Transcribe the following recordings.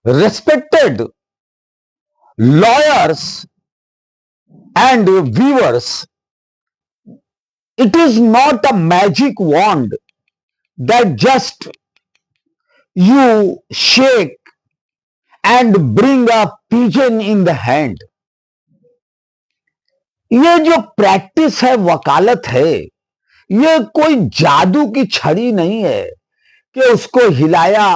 Respected lawyers and viewers, it is not a magic wand that just you shake and bring a pigeon in the hand. ये जो practice है, वकालत है, ये कोई जादू की छड़ी नहीं है कि उसको हिलाया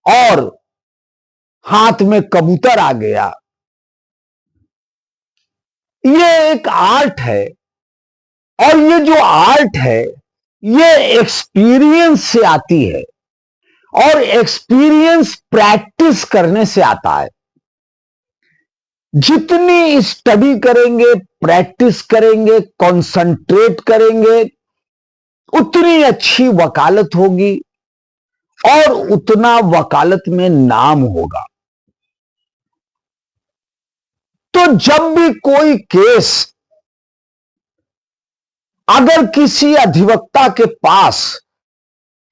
और हाथ में कबूतर आ गया। ये एक आर्ट है, और ये जो आर्ट है ये एक्सपीरियंस से आती है, और एक्सपीरियंस प्रैक्टिस करने से आता है। जितनी स्टडी करेंगे, प्रैक्टिस करेंगे, कंसंट्रेट करेंगे, उतनी अच्छी वकालत होगी और उतना वकालत में नाम होगा। तो जब भी कोई केस अगर किसी अधिवक्ता के पास,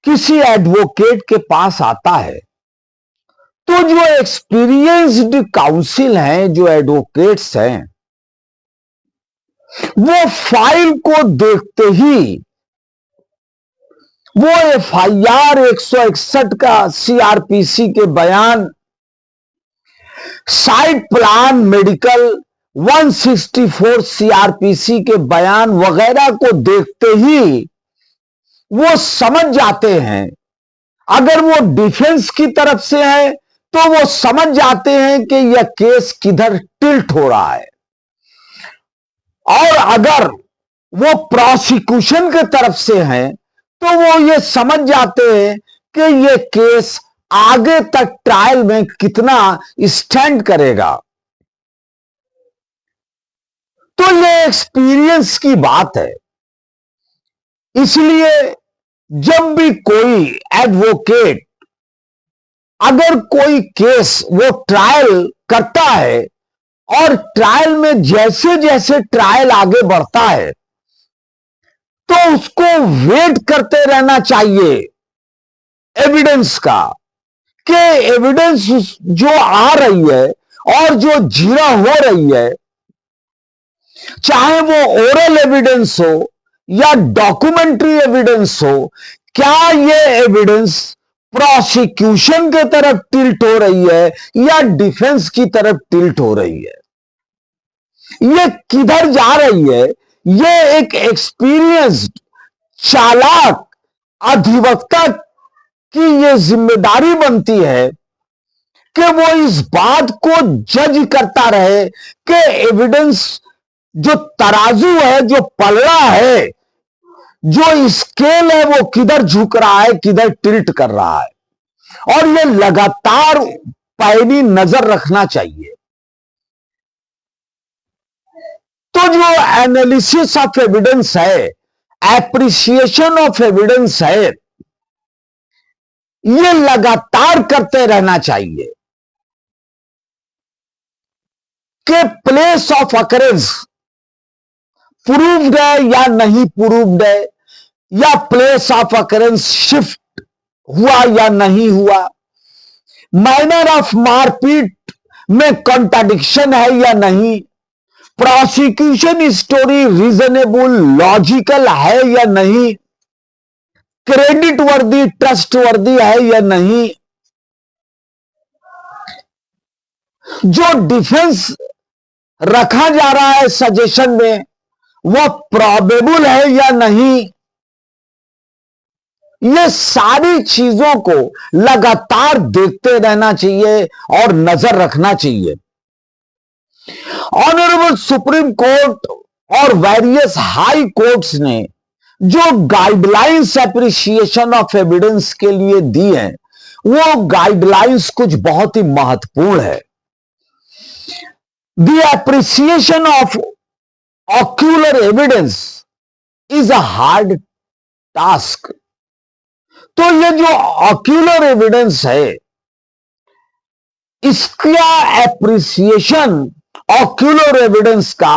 किसी एडवोकेट के पास आता है, तो जो एक्सपीरियंस्ड काउंसिल हैं, जो एडवोकेट्स हैं, वो फाइल को देखते ही वो एफआईआर 161 का, सीआरपीसी के बयान, साइट प्लान मेडिकल 164 सीआरपीसी के बयान वगैरह को देखते ही वो समझ जाते हैं। अगर वो डिफेंस की तरफ से है तो वो समझ जाते हैं कि यह केस किधर टिल्ट हो रहा है, और अगर वो प्रोसिक्यूशन की तरफ से है तो वो ये समझ जाते हैं कि ये केस आगे तक ट्रायल में कितना स्टैंड करेगा। तो ये एक्सपीरियंस की बात है। इसलिए जब भी कोई एडवोकेट अगर कोई केस वो ट्रायल करता है, और ट्रायल में जैसे जैसे ट्रायल आगे बढ़ता है, तो उसको वेट करते रहना चाहिए एविडेंस का, कि एविडेंस जो आ रही है और जो जीरा हो रही है, चाहे वो ओरल एविडेंस हो या डॉक्यूमेंट्री एविडेंस हो, क्या ये एविडेंस प्रोसिक्यूशन की तरफ टिल्ट हो रही है या डिफेंस की तरफ टिल्ट हो रही है, ये किधर जा रही है। ये एक एक्सपीरियंस्ड चालाक अधिवक्ता की ये जिम्मेदारी बनती है कि वो इस बात को जज करता रहे कि एविडेंस, जो तराजू है, जो पलड़ा है, जो स्केल है, वो किधर झुक रहा है, किधर टिल्ट कर रहा है, और ये लगातार पैनी नजर रखना चाहिए। तो जो एनालिसिस ऑफ एविडेंस है, एप्रिसिएशन ऑफ एविडेंस है, ये लगातार करते रहना चाहिए कि प्लेस ऑफ अकरेंस प्रूव्ड है या नहीं प्रूव्ड है, या प्लेस ऑफ अकरेंस शिफ्ट हुआ या नहीं हुआ, मैनर ऑफ मारपीट में कॉन्ट्राडिक्शन है या नहीं, प्रोसिक्यूशन स्टोरी रीजनेबल लॉजिकल है या नहीं, क्रेडिट वर्दी ट्रस्ट वर्दी है या नहीं, जो डिफेंस रखा जा रहा है सजेशन में वह प्रोबेबल है या नहीं। ये सारी चीजों को लगातार देखते रहना चाहिए और नजर रखना चाहिए। ऑनरेबल सुप्रीम कोर्ट और वेरियस हाई कोर्ट्स ने जो गाइडलाइंस एप्रिसिएशन ऑफ एविडेंस के लिए दी हैं, वो गाइडलाइंस कुछ बहुत ही महत्वपूर्ण है। The appreciation of ocular evidence is a hard task। तो ये जो ऑक्यूलर एविडेंस है, इसका एप्रिसिएशन, ऑक्यूलर एविडेंस का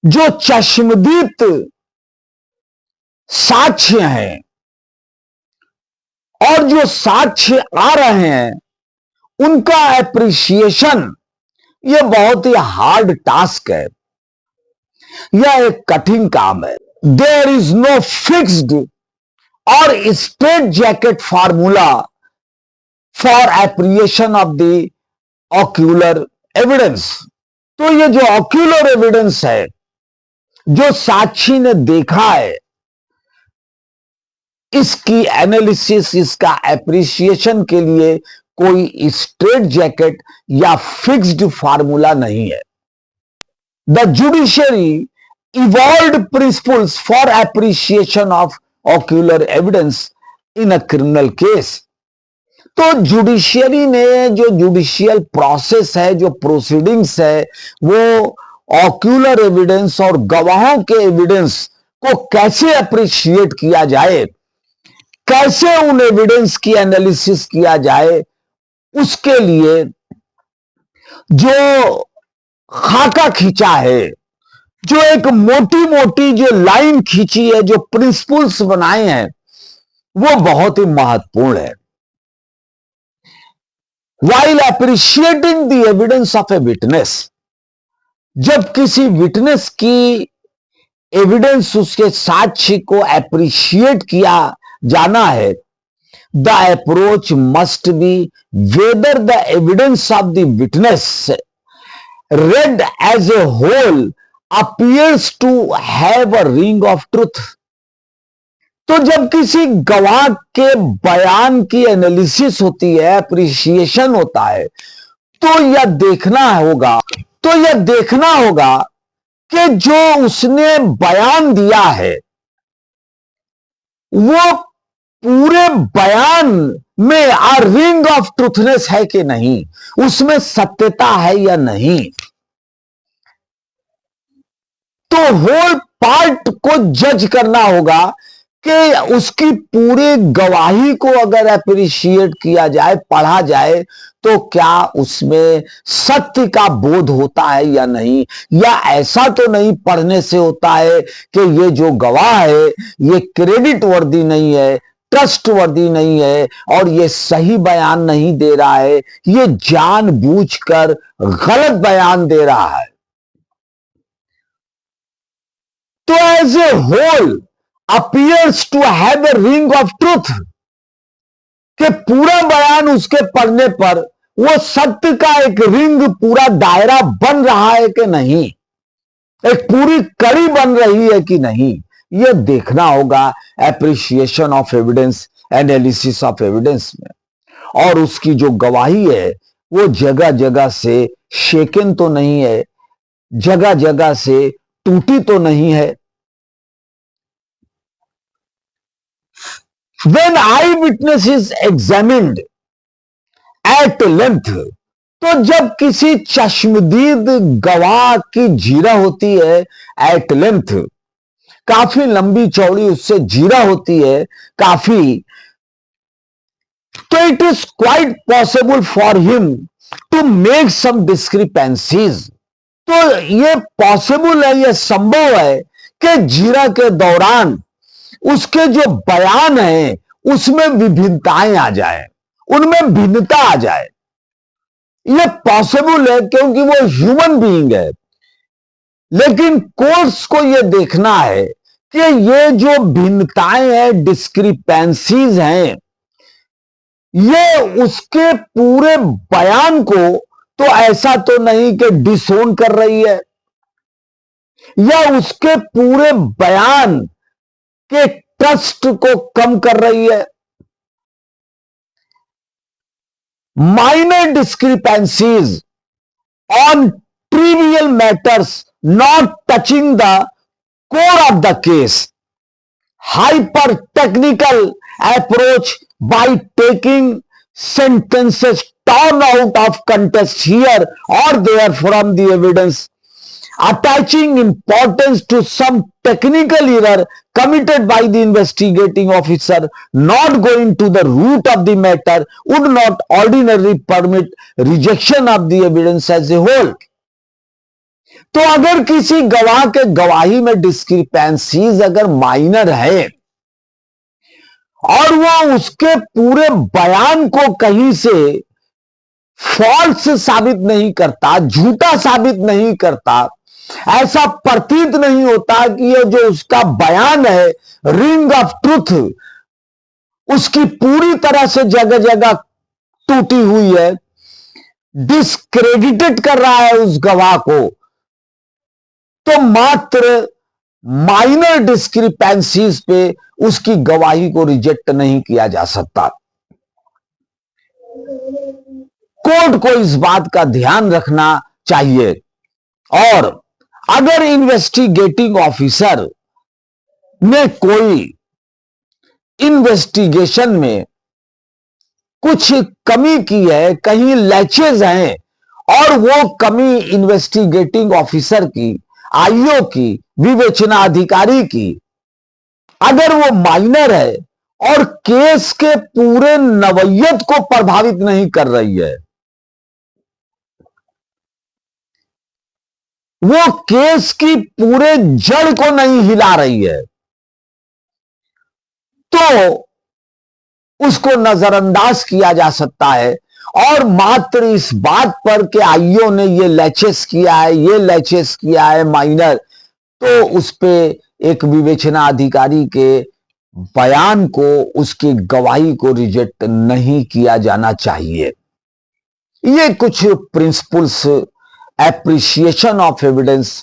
जो चश्मदीद साक्ष्य हैं, और जो साक्ष्य आ रहे हैं उनका एप्रिसिएशन, यह बहुत ही हार्ड टास्क है, यह एक कठिन काम है। देयर इज नो फिक्स्ड और straight jacket formula for appreciation of the ocular evidence. तो ये जो ऑक्यूलर एविडेंस है, जो साक्षी ने देखा है, इसकी एनालिसिस, इसका एप्रिसिएशन के लिए कोई स्ट्रेट जैकेट या फिक्स्ड फार्मूला नहीं है। The judiciary evolved principles for appreciation of ocular evidence in a criminal case. तो जुडिशियरी ने जो जुडिशियल प्रोसेस है, जो प्रोसीडिंग्स है, वो ऑक्यूलर एविडेंस और गवाहों के एविडेंस को कैसे अप्रिशिएट किया जाए, कैसे उन एविडेंस की एनालिसिस किया जाए, उसके लिए जो खाका खींचा है, जो एक मोटी मोटी जो लाइन खींची है, जो प्रिंसिपल्स बनाए हैं, वो बहुत ही महत्वपूर्ण है। While appreciating the evidence of a witness, जब किसी विटनेस की एविडेंस, उसके साक्ष्य को एप्रिशिएट किया जाना है, the approach must be whether the evidence of the witness read as a whole appears to have a ring of truth। तो जब किसी गवाह के बयान की एनालिसिस होती है, एप्रिसिएशन होता है, तो यह देखना होगा कि जो उसने बयान दिया है, वो पूरे बयान में आ रिंग ऑफ ट्रूथनेस है कि नहीं, उसमें सत्यता है या नहीं। तो होल पार्ट को जज करना होगा कि उसकी पूरी गवाही को अगर एप्रिशिएट किया जाए, पढ़ा जाए, तो क्या उसमें सत्य का बोध होता है या नहीं, या ऐसा तो नहीं पढ़ने से होता है कि ये जो गवाह है ये क्रेडिट वर्दी नहीं है, ट्रस्ट वर्दी नहीं है, और ये सही बयान नहीं दे रहा है, ये जानबूझकर गलत बयान दे रहा है। तो as a whole appears to have a ring of truth, कि पूरा बयान उसके पढ़ने पर वो सत्य का एक रिंग, पूरा दायरा बन रहा है कि नहीं, एक पूरी कड़ी बन रही है कि नहीं, यह देखना होगा appreciation of evidence, analysis of evidence में। और उसकी जो गवाही है वो जगह जगह से शेकन तो नहीं है, जगह जगह से टूटी तो नहीं है। When eyewitness is examined at length, तो जब किसी चश्मदीद गवाह की जीरा होती है एट लेंथ, काफी लंबी चौड़ी उससे जीरा होती है काफी, तो it is quite possible for him to make some discrepancies. तो ये पॉसिबल है, ये संभव है कि जीरा के दौरान उसके जो बयान है उसमें विभिन्नताएं आ जाए, उनमें भिन्नता आ जाए। यह पॉसिबल है क्योंकि वो ह्यूमन बीइंग है। लेकिन कोर्ट्स को यह देखना है कि ये जो भिन्नताएं हैं, डिस्क्रिपेंसीज हैं, ये उसके पूरे बयान को तो ऐसा तो नहीं कि डिसोन कर रही है, या उसके पूरे बयान के ट्रस्ट को कम कर रही है। Minor discrepancies on trivial matters not touching the core of the case, hyper technical approach by taking sentences torn out of context here or there from the evidence, attaching importance to some technical error committed by the investigating officer, not going to the root of the matter, would not ordinarily permit rejection of the evidence as a whole। तो अगर किसी गवाह के गवाही में discrepancies अगर minor है और वो उसके पूरे बयान को कहीं से फॉल्स साबित नहीं करता, झूठा साबित नहीं करता, ऐसा प्रतीत नहीं होता कि ये जो उसका बयान है रिंग ऑफ ट्रूथ उसकी पूरी तरह से जगह जगह टूटी हुई है, डिस्क्रेडिटेड कर रहा है उस गवाह को, तो मात्र माइनर डिस्क्रिपेंसीज पे उसकी गवाही को रिजेक्ट नहीं किया जा सकता। कोर्ट को इस बात का ध्यान रखना चाहिए। और अगर इन्वेस्टिगेटिंग ऑफिसर ने कोई इन्वेस्टिगेशन में कुछ कमी की है, कहीं लैचेज हैं, और वो कमी इन्वेस्टिगेटिंग ऑफिसर की, आईओ की, विवेचना अधिकारी की अगर वो माइनर है और केस के पूरे नवैयत को प्रभावित नहीं कर रही है, वो केस की पूरे जड़ को नहीं हिला रही है, तो उसको नजरअंदाज किया जा सकता है। और मात्र इस बात पर कि आईओ ने ये लैचेस किया है, ये लैचेस किया है माइनर, तो उस पे एक विवेचना अधिकारी के बयान को, उसकी गवाही को रिजेक्ट नहीं किया जाना चाहिए। ये कुछ प्रिंसिपल्स एप्रिसिएशन ऑफ एविडेंस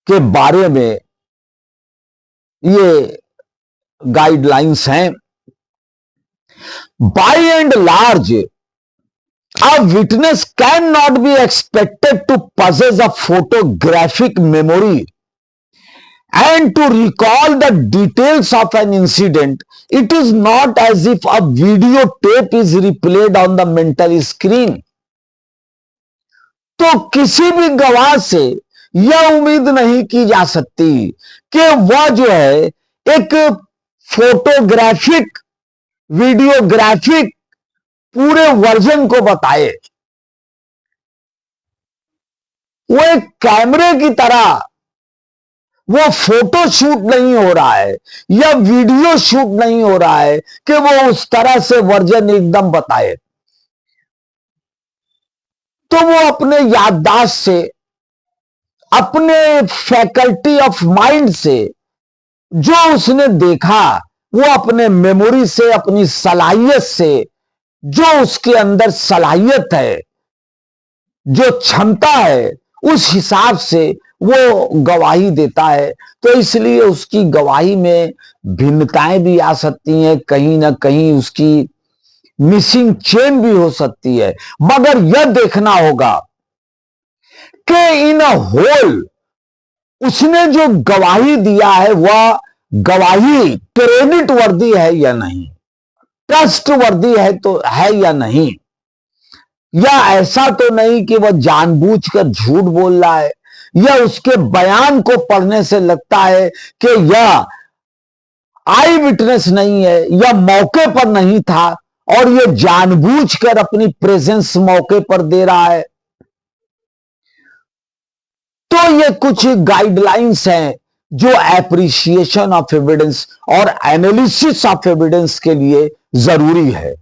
के बारे में ये गाइडलाइंस हैं। By and large a witness cannot be expected to possess a photographic memory and to recall the details of an incident. It is not as if a videotape is replayed on the mental screen. तो किसी भी गवाह से यह उम्मीद नहीं की जा सकती कि वह जो है एक फोटोग्राफिक, वीडियोग्राफिक पूरे वर्जन को बताए। वो एक कैमरे की तरह वो फोटो शूट नहीं हो रहा है या वीडियो शूट नहीं हो रहा है कि वो उस तरह से वर्जन एकदम बताए। तो वो अपने याददाश्त से, अपने फैकल्टी ऑफ माइंड से जो उसने देखा, वो अपने मेमोरी से, अपनी सलाहियत से, जो उसके अंदर सलाहियत है, जो क्षमता है, उस हिसाब से वो गवाही देता है। तो इसलिए उसकी गवाही में भिन्नताएं भी आ सकती हैं, कहीं ना कहीं उसकी मिसिंग चेन भी हो सकती है, मगर यह देखना होगा कि इन होल उसने जो गवाही दिया है वह गवाही क्रेडिट वर्दी है या नहीं, ट्रस्ट वर्दी है तो है या नहीं, या ऐसा तो नहीं कि वह जानबूझकर झूठ बोल रहा है, या उसके बयान को पढ़ने से लगता है कि यह आई विटनेस नहीं है, या मौके पर नहीं था और यह जानबूझकर अपनी प्रेजेंस मौके पर दे रहा है। तो ये कुछ गाइडलाइंस हैं जो एप्रिसिएशन ऑफ एविडेंस और एनालिसिस ऑफ एविडेंस के लिए जरूरी है।